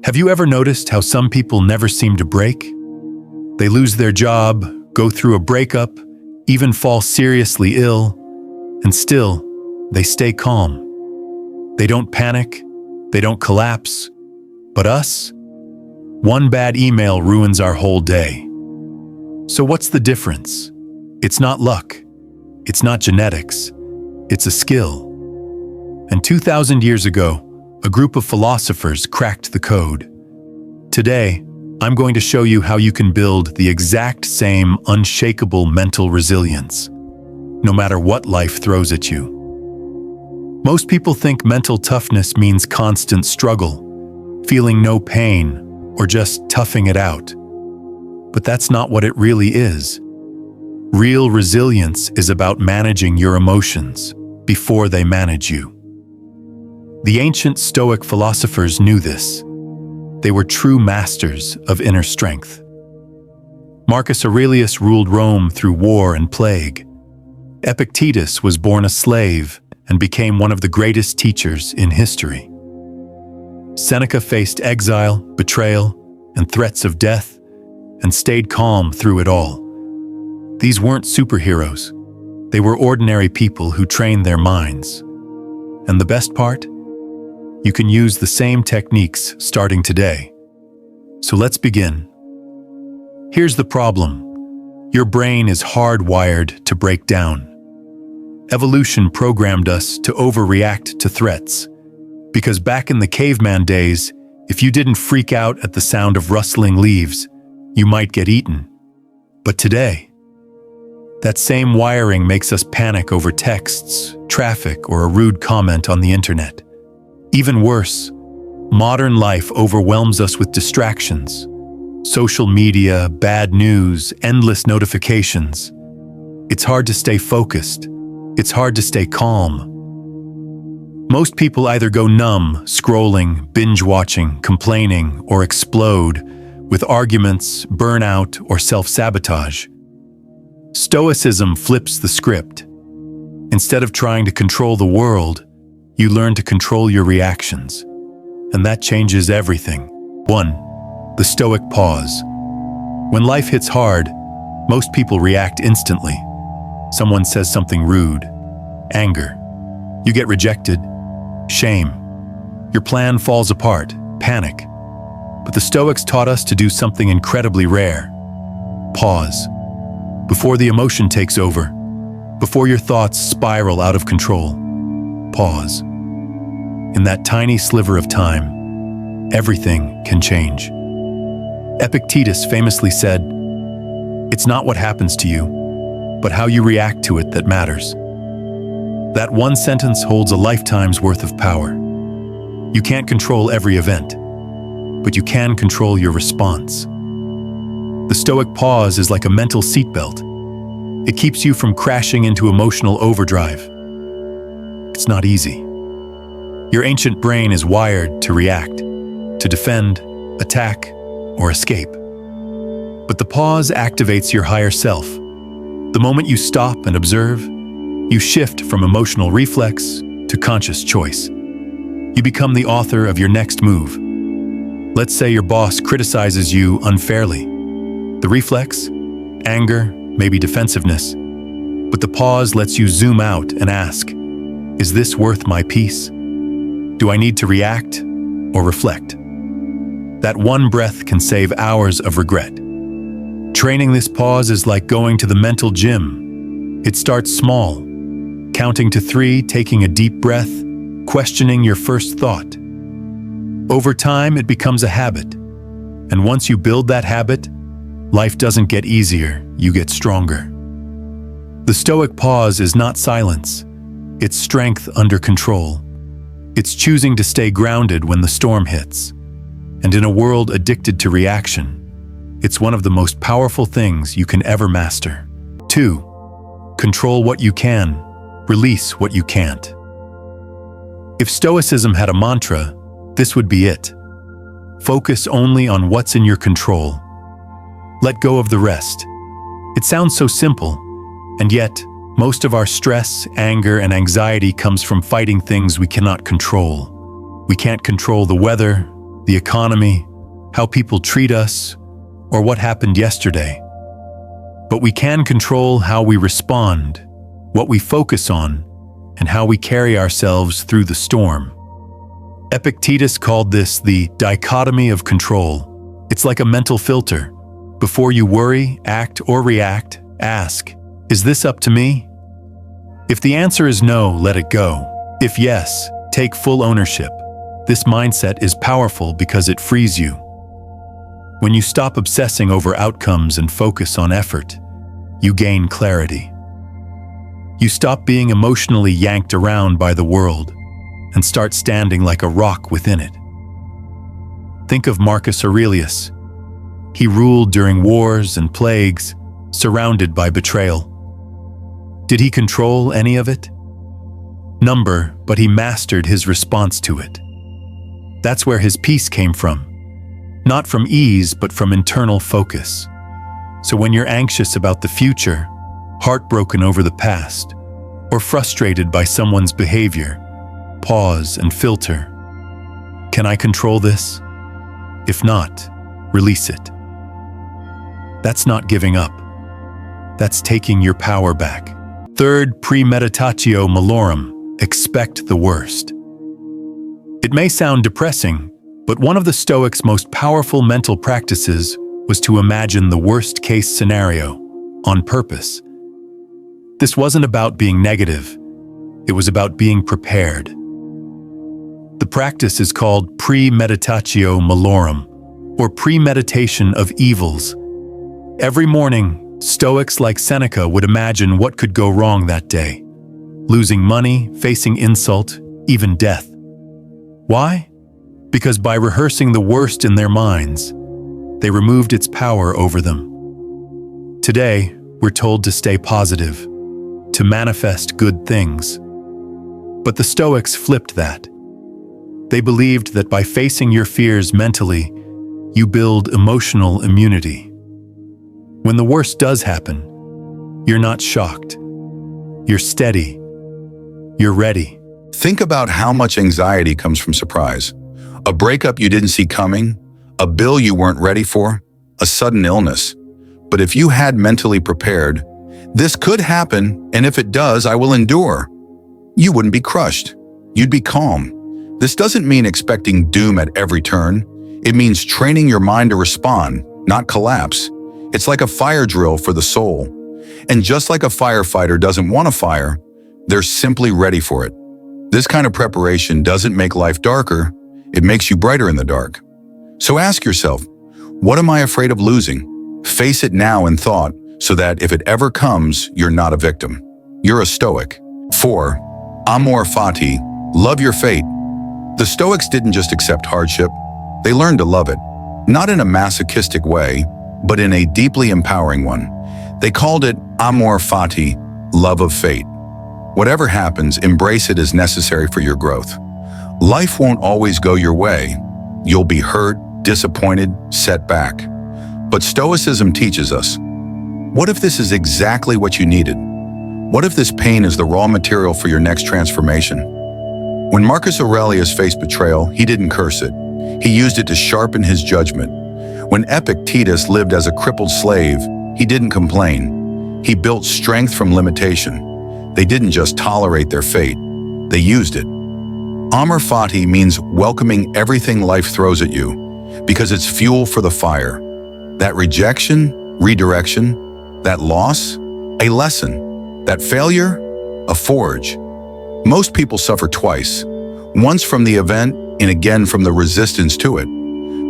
Have you ever noticed how some people never seem to break? They lose their job, go through a breakup, even fall seriously ill, and still, they stay calm. They don't panic, they don't collapse. But us? One bad email ruins our whole day. So what's the difference? It's not luck. It's not genetics. It's a skill. And 2,000 years ago, a group of philosophers cracked the code. Today, I'm going to show you how you can build the exact same unshakable mental resilience, no matter what life throws at you. Most people think mental toughness means constant struggle, feeling no pain, or just toughing it out. But that's not what it really is. Real resilience is about managing your emotions before they manage you. The ancient Stoic philosophers knew this. They were true masters of inner strength. Marcus Aurelius ruled Rome through war and plague. Epictetus was born a slave and became one of the greatest teachers in history. Seneca faced exile, betrayal, and threats of death, and stayed calm through it all. These weren't superheroes. They were ordinary people who trained their minds. And the best part? You can use the same techniques starting today. So let's begin. Here's the problem. Your brain is hardwired to break down. Evolution programmed us to overreact to threats. Because back in the caveman days, if you didn't freak out at the sound of rustling leaves, you might get eaten. But today, that same wiring makes us panic over texts, traffic, or a rude comment on the internet. Even worse, modern life overwhelms us with distractions. Social media, bad news, endless notifications. It's hard to stay focused. It's hard to stay calm. Most people either go numb, scrolling, binge-watching, complaining, or explode with arguments, burnout, or self-sabotage. Stoicism flips the script. Instead of trying to control the world, you learn to control your reactions. And that changes everything. 1. The Stoic pause. When life hits hard, most people react instantly. Someone says something rude. Anger. You get rejected. Shame. Your plan falls apart. Panic. But the Stoics taught us to do something incredibly rare. Pause. Before the emotion takes over. Before your thoughts spiral out of control. Pause. In that tiny sliver of time, everything can change. Epictetus famously said, "It's not what happens to you, but how you react to it that matters." That one sentence holds a lifetime's worth of power. You can't control every event, but you can control your response. The Stoic pause is like a mental seatbelt. It keeps you from crashing into emotional overdrive. It's not easy. Your ancient brain is wired to react, to defend, attack, or escape. But the pause activates your higher self. The moment you stop and observe, you shift from emotional reflex to conscious choice. You become the author of your next move. Let's say your boss criticizes you unfairly. The reflex? Anger, maybe defensiveness. But the pause lets you zoom out and ask, is this worth my peace? Do I need to react or reflect? That one breath can save hours of regret. Training this pause is like going to the mental gym. It starts small, counting to 3, taking a deep breath, questioning your first thought. Over time, it becomes a habit. And once you build that habit, life doesn't get easier, you get stronger. The Stoic pause is not silence. It's strength under control. It's choosing to stay grounded when the storm hits. And in a world addicted to reaction, it's one of the most powerful things you can ever master. 2. Control what you can, release what you can't. If Stoicism had a mantra, this would be it. Focus only on what's in your control. Let go of the rest. It sounds so simple, and yet, most of our stress, anger, and anxiety comes from fighting things we cannot control. We can't control the weather, the economy, how people treat us, or what happened yesterday. But we can control how we respond, what we focus on, and how we carry ourselves through the storm. Epictetus called this the dichotomy of control. It's like a mental filter. Before you worry, act, or react, ask, is this up to me? If the answer is no, let it go. If yes, take full ownership. This mindset is powerful because it frees you. When you stop obsessing over outcomes and focus on effort, you gain clarity. You stop being emotionally yanked around by the world and start standing like a rock within it. Think of Marcus Aurelius. He ruled during wars and plagues, surrounded by betrayal. Did he control any of it? Number, but he mastered his response to it. That's where his peace came from. Not from ease, but from internal focus. So when you're anxious about the future, heartbroken over the past, or frustrated by someone's behavior, pause and filter. Can I control this? If not, release it. That's not giving up. That's taking your power back. Third, premeditatio malorum, expect the worst. It may sound depressing, but one of the Stoics' most powerful mental practices was to imagine the worst-case scenario, on purpose. This wasn't about being negative, it was about being prepared. The practice is called premeditatio malorum, or premeditation of evils. Every morning, Stoics like Seneca would imagine what could go wrong that day. Losing money, facing insult, even death. Why? Because by rehearsing the worst in their minds, they removed its power over them. Today, we're told to stay positive, to manifest good things. But the Stoics flipped that. They believed that by facing your fears mentally, you build emotional immunity. When the worst does happen, you're not shocked. You're steady. You're ready. Think about how much anxiety comes from surprise. A breakup you didn't see coming, a bill you weren't ready for, a sudden illness. But if you had mentally prepared, this could happen, and if it does, I will endure. You wouldn't be crushed. You'd be calm. This doesn't mean expecting doom at every turn. It means training your mind to respond, not collapse. It's like a fire drill for the soul. And just like a firefighter doesn't want a fire, they're simply ready for it. This kind of preparation doesn't make life darker, it makes you brighter in the dark. So ask yourself, what am I afraid of losing? Face it now in thought so that if it ever comes, you're not a victim. You're a Stoic. 4. Amor fati, love your fate. The Stoics didn't just accept hardship, they learned to love it. Not in a masochistic way, but in a deeply empowering one. They called it amor fati, love of fate. Whatever happens, embrace it as necessary for your growth. Life won't always go your way. You'll be hurt, disappointed, set back. But Stoicism teaches us, what if this is exactly what you needed? What if this pain is the raw material for your next transformation? When Marcus Aurelius faced betrayal, he didn't curse it. He used it to sharpen his judgment. When Epictetus lived as a crippled slave, he didn't complain. He built strength from limitation. They didn't just tolerate their fate, they used it. Amor fati means welcoming everything life throws at you, because it's fuel for the fire. That rejection, redirection, that loss, a lesson. That failure, a forge. Most people suffer twice, once from the event and again from the resistance to it.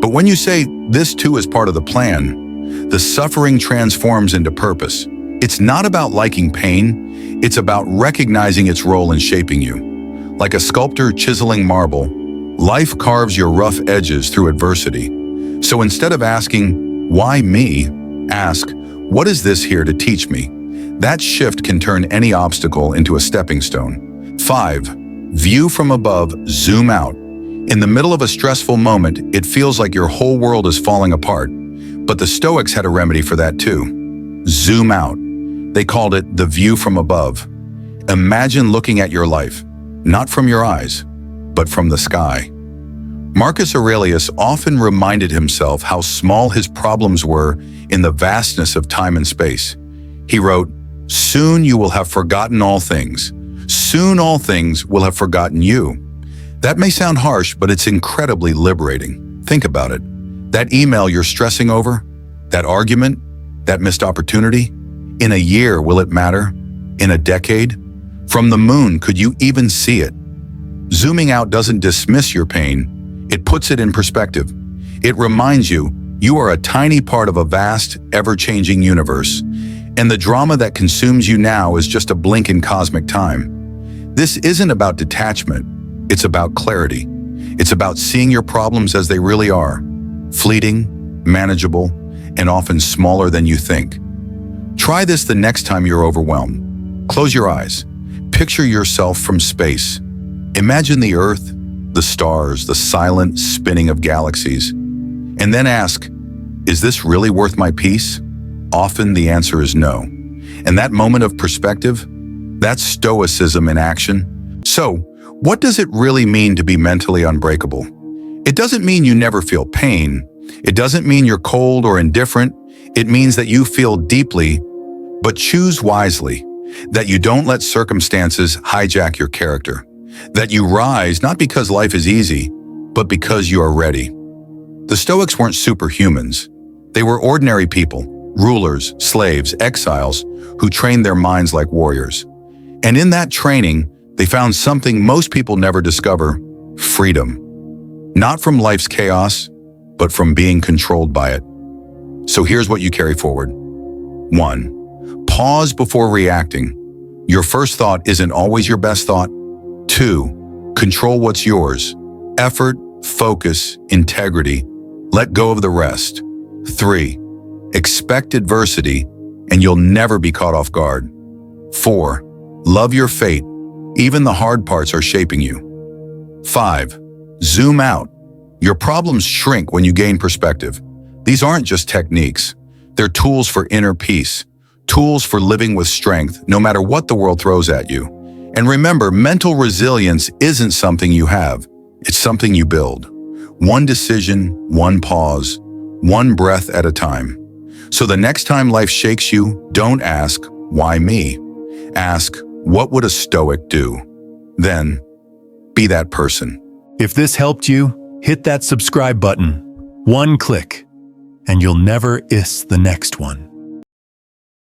But when you say this too is part of the plan, the suffering transforms into purpose. It's not about liking pain, it's about recognizing its role in shaping you. Like a sculptor chiseling marble, life carves your rough edges through adversity. So instead of asking, why me? Ask, what is this here to teach me? That shift can turn any obstacle into a stepping stone. 5. View from above, zoom out. In the middle of a stressful moment, it feels like your whole world is falling apart. But the Stoics had a remedy for that too. Zoom out. They called it the view from above. Imagine looking at your life, not from your eyes, but from the sky. Marcus Aurelius often reminded himself how small his problems were in the vastness of time and space. He wrote, "Soon you will have forgotten all things. Soon all things will have forgotten you." That may sound harsh, but it's incredibly liberating. Think about it. That email you're stressing over, that argument, that missed opportunity, in a year will it matter? In a decade? From the moon, could you even see it? Zooming out doesn't dismiss your pain, it puts it in perspective. It reminds you, you are a tiny part of a vast, ever-changing universe, and the drama that consumes you now is just a blink in cosmic time. This isn't about detachment, it's about clarity. It's about seeing your problems as they really are, fleeting, manageable, and often smaller than you think. Try this the next time you're overwhelmed. Close your eyes. Picture yourself from space. Imagine the Earth, the stars, the silent spinning of galaxies. And then ask, is this really worth my peace? Often the answer is no. And that moment of perspective, that's Stoicism in action. So, what does it really mean to be mentally unbreakable? It doesn't mean you never feel pain. It doesn't mean you're cold or indifferent. It means that you feel deeply, but choose wisely. That you don't let circumstances hijack your character. That you rise not because life is easy, but because you are ready. The Stoics weren't superhumans. They were ordinary people, rulers, slaves, exiles, who trained their minds like warriors. And in that training, they found something most people never discover: freedom. Not from life's chaos, but from being controlled by it. So here's what you carry forward. 1. Pause before reacting. Your first thought isn't always your best thought. 2. Control what's yours. Effort, focus, integrity. Let go of the rest. 3. Expect adversity, and you'll never be caught off guard. 4. Love your fate. Even the hard parts are shaping you. 5. Zoom out. Your problems shrink when you gain perspective. These aren't just techniques. They're tools for inner peace, tools for living with strength, no matter what the world throws at you. And remember, mental resilience isn't something you have. It's something you build. One decision, one pause, one breath at a time. So the next time life shakes you, don't ask, why me? Ask, what would a Stoic do? Then, be that person. If this helped you, hit that subscribe button. One click, and you'll never miss the next one.